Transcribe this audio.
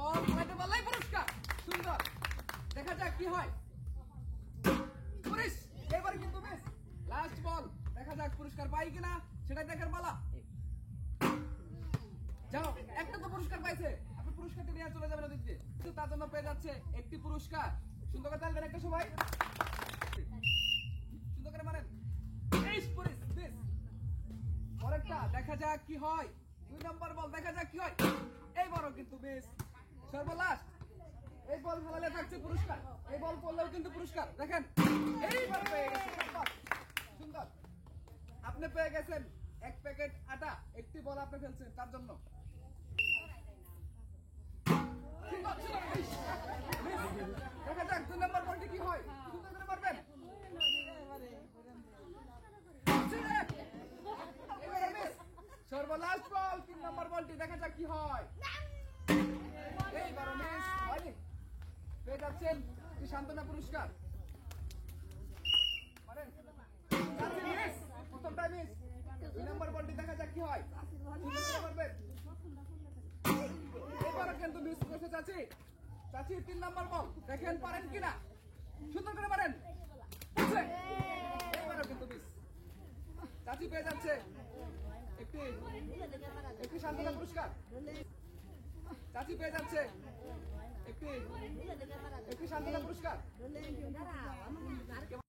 বল খেলাতে পারলেই পুরস্কার। সুন্দর, দেখা যাক কি হয়। পুলিশ এবার কিন্তু মিস। লাস্ট বল, দেখা যাক পুরস্কার পাই কিনা সেটাই দেখার পালা। যাও, একটা তো পুরস্কার পাইছে, আপনি পুরস্কারটা নিয়ে চলে যাবেন ওদিকে। তার জন্য পেয়ে যাচ্ছে একটি পুরস্কার। সুন্দর করে তালবেন একটা সবাই, সুন্দর করে মারেন। Police miss. পরেরটা দেখা যাক কি হয়। 2 নম্বর বল, দেখা যাক কি হয়। এইবারও কিন্তু মিস। সর্বলাস্ট এই বল ফেলালে থাকছে পুরস্কার, এই বল পড়লেও কিন্তু পুরস্কার। দেখেন এইবার পেয়ে গেছে। সুন্দর, আপনি পেয়ে গেছেন 1 প্যাকেট আটা। একটি বল আপনি ফেলছেন তার জন্য। দেখা যাক 2 নম্বর বলটি কি হয়। সুন্দর করে মারবেন। সর্বলাস্ট বল 3 নম্বর বলটি, দেখা যাক কি হয়। এইবারও মিস হয়নি। পেয়ে যাচ্ছেন কি সান্ত্বনা পুরস্কার। প্রথমটা মিস। 2 নম্বর বলটি, দেখা যাক কি হয়। এবারও কিন্তু মিস করেছে চাচি। চাচি 3 নম্বর বল, দেখেন পারেন কিনা। সুন্দর করে পারেন। এবারও কিন্তু মিস। চাচি পেয়ে যাচ্ছে একটি সান্ত্বনা পুরস্কার। চাচি পেয়ে যাচ্ছে একটি সান্ত্বনা পুরস্কার।